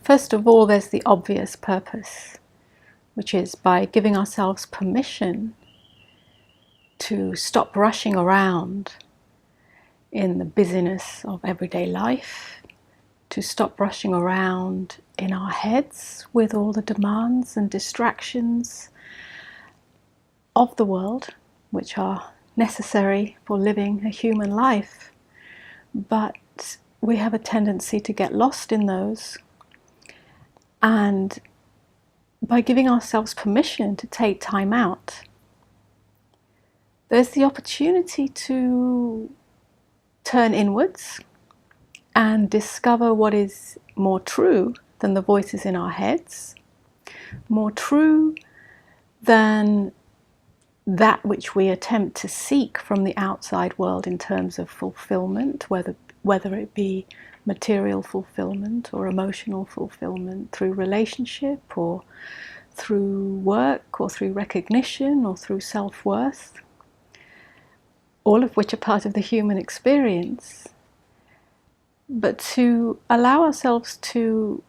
First of all, there's the obvious purpose, which is by giving ourselves permission to stop rushing around in the busyness of everyday life, to stop rushing around in our heads with all the demands and distractions of the world, which are necessary for living a human life. But we have a tendency to get lost in those. And by giving ourselves permission to take time out, there's the opportunity to turn inwards and discover what is more true than the voices in our heads, more true than that which we attempt to seek from the outside world in terms of fulfillment, whether it be material fulfillment or emotional fulfillment through relationship or through work or through recognition or through self-worth, all of which are part of the human experience. But to allow ourselves to,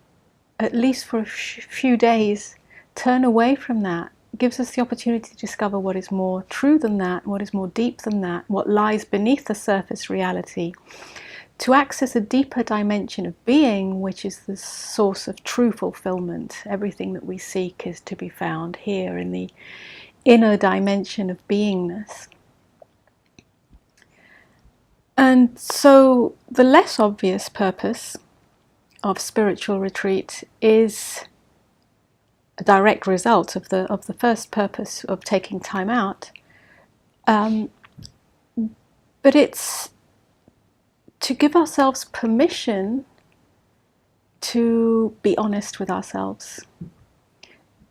at least for a few days, turn away from that gives us the opportunity to discover what is more true than that, what is more deep than that, what lies beneath the surface reality, to access a deeper dimension of being, which is the source of true fulfillment. Everything that we seek is to be found here in the inner dimension of beingness. And so the less obvious purpose of spiritual retreat is a direct result of the first purpose of taking time out. But it's to give ourselves permission to be honest with ourselves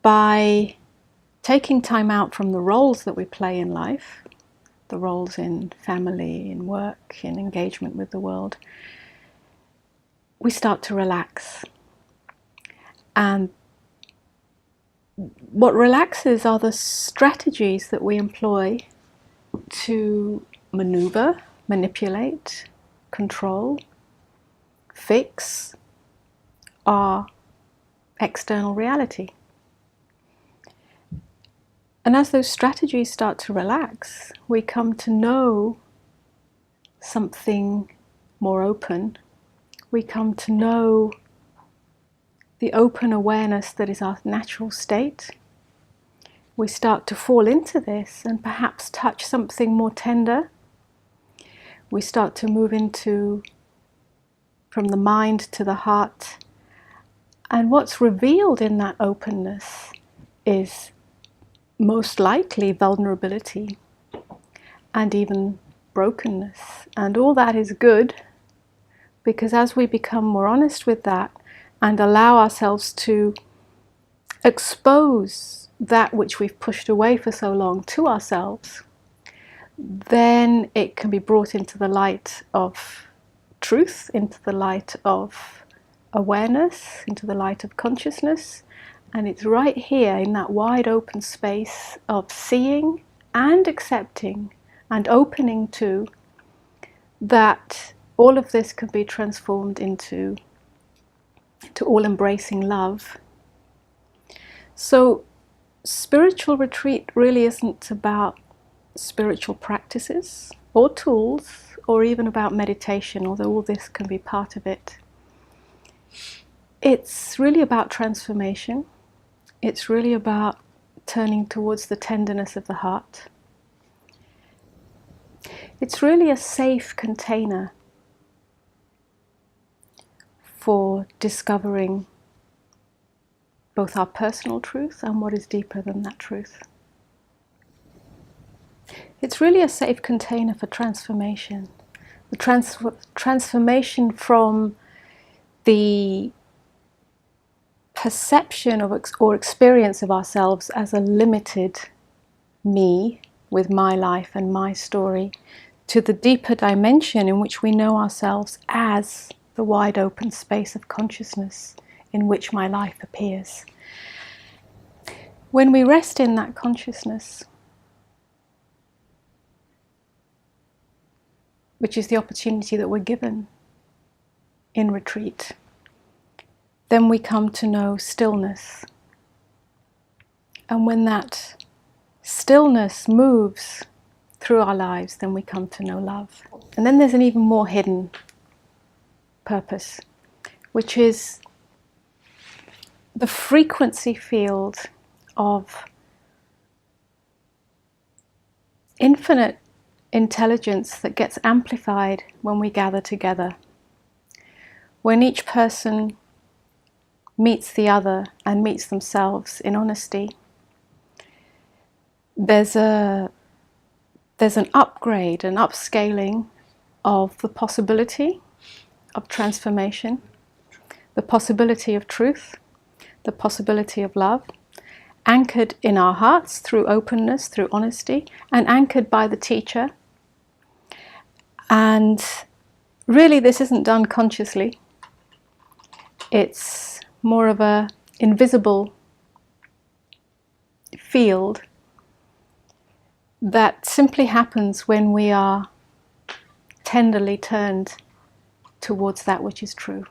by taking time out from the roles that we play in life, the roles in family, in work, in engagement with the world. We start to relax. And what relaxes are the strategies that we employ to maneuver, manipulate, control, fix our external reality. And as those strategies start to relax, we come to know something more open. We come to know the open awareness that is our natural state. We start to fall into this and perhaps touch something more tender. We start to move into, from the mind to the heart. And what's revealed in that openness is most likely vulnerability and even brokenness. And all that is good, because as we become more honest with that and allow ourselves to expose that which we've pushed away for so long to ourselves, then it can be brought into the light of truth, into the light of awareness, into the light of consciousness. And it's right here in that wide open space of seeing and accepting and opening to that all of this can be transformed into all-embracing love. So spiritual retreat really isn't about spiritual practices or tools or even about meditation, although all this can be part of it. It's really about transformation. It's really about turning towards the tenderness of the heart. It's really a safe container for discovering both our personal truth and what is deeper than that truth. It's really a safe container for transformation. The transformation from the perception of or experience of ourselves as a limited me with my life and my story to the deeper dimension in which we know ourselves as the wide open space of consciousness in which my life appears. When we rest in that consciousness, which is the opportunity that we're given in retreat, then we come to know stillness. And when that stillness moves through our lives, then we come to know love. And then there's an even more hidden purpose, which is the frequency field of infinite intelligence that gets amplified when we gather together. When each person meets the other and meets themselves in honesty, there's an upgrade, an upscaling of the possibility of transformation, the possibility of truth, the possibility of love, anchored in our hearts through openness, through honesty, and anchored by the teacher. And really, this isn't done consciously. It's more of an invisible field that simply happens when we are tenderly turned towards that which is true.